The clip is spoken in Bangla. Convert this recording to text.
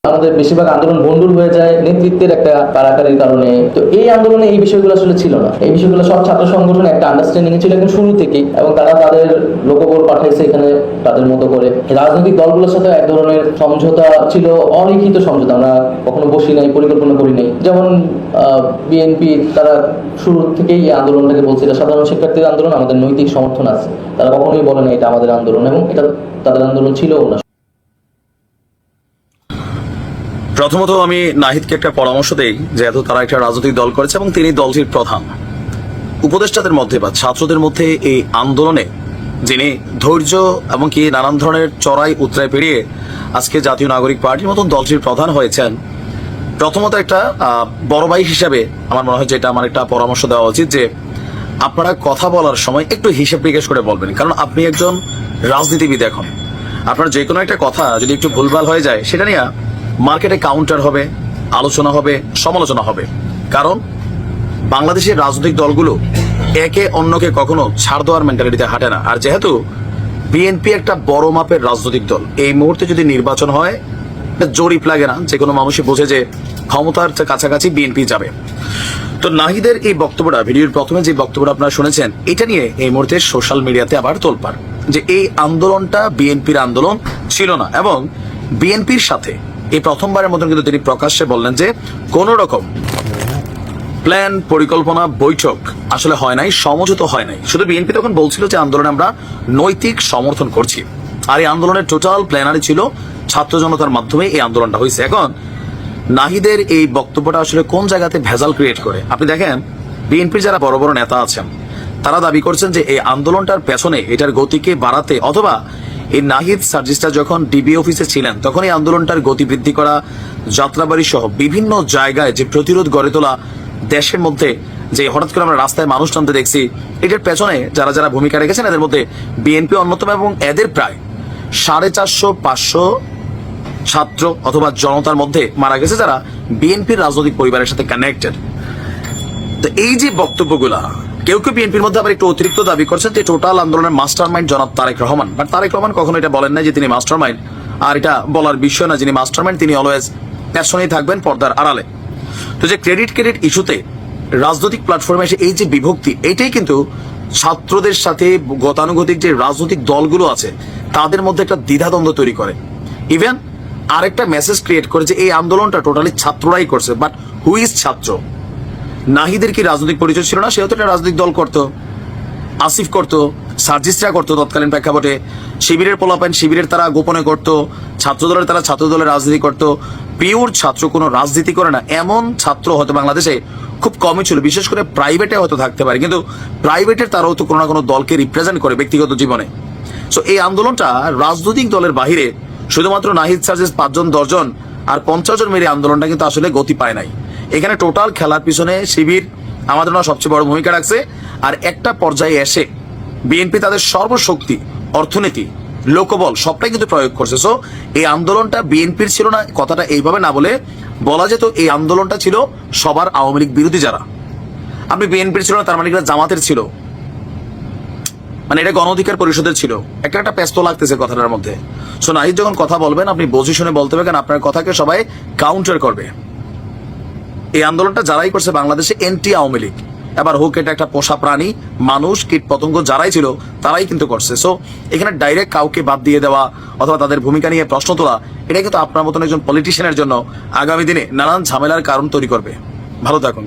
আমাদের বেশিরভাগ আন্দোলন ভণ্ডুল হয়ে যায় নেতৃত্বের একটা কারাকারির কারণে। তো এই আন্দোলনে এই বিষয়গুলো আসলে ছিল না। এই বিষয়গুলো সব ছাত্র সংগঠনে একটা আন্ডারস্ট্যান্ডিং ছিল একদম শুরু থেকেই, এবং তারা তাদের লোকবল পাঠাইছে এখানে তাদের মতো করে। রাজনৈতিক দলগুলোর সাথে এক ধরনের সমঝোতা ছিল, অলিখিত সমঝোতা, আমরা কখনো বসি নাই, পরিকল্পনা করি নাই। যেমন বিএনপি তারা শুরু থেকেই এই আন্দোলনটাকে বলছিল সাধারণ শিক্ষার্থীদের আন্দোলন, আমাদের নৈতিক সমর্থন আছে। তারা কখনোই বলে না এটা আমাদের আন্দোলন, এবং এটা তাদের আন্দোলন ছিলও না। প্রথমত আমি নাহিদকে একটা পরামর্শ দেই, যেহেতু তারা একটা রাজনৈতিক দল করেছে এবং তিনি দলটির প্রধান, উপদেষ্টাদের মধ্যে বা ছাত্রদের মধ্যে এই আন্দোলনে যিনি ধৈর্য এবং কি নানান ধরনের চড়াই উতরাই পেরিয়ে আজকে জাতীয় নাগরিক পার্টির মতন দলটির প্রধান হয়েছেন, প্রথমত একটা বড় ভাই হিসাবে আমার মনে হয় যেটা আমার একটা পরামর্শ দেওয়া উচিত যে আপনারা কথা বলার সময় একটু হিসেব নিকেশ করে বলবেন। কারণ আপনি একজন রাজনীতিবিদ, এখন আপনার যে কোনো একটা কথা যদি একটু ভুলভাল হয়ে যায় সেটা নিয়ে মার্কেটে কাউন্টার হবে, আলোচনা হবে, সমালোচনা হবে। কারণ বাংলাদেশের রাজনৈতিক দলগুলো একে অন্যকে কখনো ছাড় দেওয়ার মেন্টালিটিতে হাঁটে না। আর যেহেতু বিএনপি একটা বড় মাপের রাজনৈতিক দল, এই মুহূর্তে যদি নির্বাচন হয় জরিপ লাগে না, যে কোনো মানুষই বোঝে যে ক্ষমতার কাছাকাছি বিএনপি যাবে। তো নাহিদের এই বক্তব্যটা, ভিডিওর প্রথমে যে বক্তব্যটা আপনারা শুনেছেন, এটা নিয়ে এই মুহূর্তে সোশ্যাল মিডিয়াতে আবার তোলপাড় যে এই আন্দোলনটা বিএনপির আন্দোলন ছিল না, এবং বিএনপির সাথে এই প্রথমবারের মতন কিন্তু তিনি প্রকাশ্যে বললেন যে কোন রকম প্ল্যান, পরিকল্পনা, বৈঠক আসলে হয় নাই, সমঝোতা হয় নাই। শুধু বিএনপি তখন বলছিল যে আন্দোলনে আমরা নৈতিক সমর্থন করছি, আর এই আন্দোলনের টোটাল প্ল্যানারই ছিল ছাত্র জনতার মাধ্যমে এই আন্দোলনটা হয়েছে। এখন নাহিদের এই বক্তব্যটা আসলে কোন জায়গাতে ভেজাল ক্রিয়েট করে আপনি দেখেন। বিএনপির যারা বড় বড় নেতা আছেন তারা দাবি করছেন যে এই আন্দোলনটার পেছনে এটার গতিকে বাড়াতে, অথবা এই নাহিদ সার্জিসটা যখন ডিবি অফিসে ছিলেন তখন এই আন্দোলনটার গতি বৃদ্ধি করা, যাত্রাবাড়ি সহ বিভিন্ন জায়গায় যে প্রতিরোধ গড়ে তোলা, দেশের মধ্যে যে হঠাৎ করে আমরা রাস্তায় মানুষ টানতে দেখছি, এটার পেছনে যারা যারা ভূমিকা রেখেছেন এদের মধ্যে বিএনপি অন্যতম, এবং এদের প্রায় 450-500 ছাত্র অথবা জনতার মধ্যে মারা গেছে যারা বিএনপির রাজনৈতিক পরিবারের সাথে কানেক্টেড। তো এই যে বক্তব্যগুলা, কেউ কেউ বিএনপির মধ্যে আবার একটু অতিরিক্ত দাবি করছেন যে টোটাল আন্দোলনের মাস্টার মাইন্ড জনাব তারেক রহমান। বাট তারেক রহমান কখনো এটা বলেন না যে তিনি মাস্টার মাইন্ড, আর এটা বলার বিষয় না। যিনি মাস্টার মাইন্ড তিনি অলওয়েজ পেছনেই থাকবেন, পর্দার আড়ালে। তো যে ক্রেডিট ইস্যুতে রাজনৈতিক প্ল্যাটফর্মে এসে এই যে বিভক্তি, এইটাই কিন্তু ছাত্রদের সাথে গতানুগতিক যে রাজনৈতিক দলগুলো আছে তাদের মধ্যে একটা দ্বিধাদ্বন্দ্ব তৈরি করে। ইভেন আরেকটা মেসেজ ক্রিয়েট করে যে এই আন্দোলনটা টোটালি ছাত্ররাই করছে। বাট হু ইজ ছাত্র? নাহিদের কি রাজনৈতিক পরিচয় ছিল না? সেও তো একটা রাজনৈতিক দল করতো, আসিফ করতো, সার্জিসরা করতো তৎকালীন প্রেক্ষাপটে, শিবিরের পোলাপাইন শিবিরের তারা গোপনে করতো, ছাত্রদলের তারা ছাত্রদলের রাজনীতি করতো। পিওর ছাত্র কোনো রাজনীতি করে না এমন ছাত্র হয়তো বাংলাদেশে খুব কমই ছিল, বিশেষ করে প্রাইভেটে হয়তো থাকতে পারে, কিন্তু প্রাইভেটের তারাও তো কোনো না কোনো দলকে রিপ্রেজেন্ট করে ব্যক্তিগত জীবনে। সো এই আন্দোলনটা রাজনৈতিক দলের বাহিরে শুধুমাত্র নাহিদ সার্জিস 5-10 জন আর 50 জন মেরে আন্দোলনটা কিন্তু আসলে গতি পায় নাই। এখানে টোটাল খেলার পিছনে শিবির আমাদের না সবচেয়ে বড় ভূমিকা রাখছে। আর একটা পর্যায়ে এসে বিএনপি তাদের সর্বশক্তি, অর্থনীতি, লোকবল সবটাই কিন্তু প্রয়োগ করছে। সো এই আন্দোলনটা বিএনপির ছিল না, কথাটা এইভাবে না বলে বলা যেত এই আন্দোলনটা ছিল সবার আওয়ামী লীগ বিরোধী যারা। আপনি বিএনপির ছিল না তার মানে জামাতের ছিল, মানে এটা গণ অধিকার পরিষদের ছিল। একটা ব্যস্ত লাগতেছে কথাটার মধ্যে। সো নাহিদ যখন কথা বলবেন আপনি বুঝে শুনে বলতে হবে, কারণ আপনার কথাকে সবাই কাউন্টার করবে। এই আন্দোলনটা যারাই করছে বাংলাদেশে এন্টি আওয়ামী লীগ, এবার হোক এটা একটা পোষা প্রাণী, মানুষ, কীট পতঙ্গ যারাই ছিল তারাই কিন্তু করছে। সো এখানে ডাইরেক্ট কাউকে বাদ দিয়ে দেওয়া অথবা তাদের ভূমিকা নিয়ে প্রশ্ন তোলা, এটা কিন্তু আপনার মতন একজন পলিটিশিয়ানের জন্য আগামী দিনে নানান ঝামেলার কারণ তৈরি করবে। ভালো থাকুন।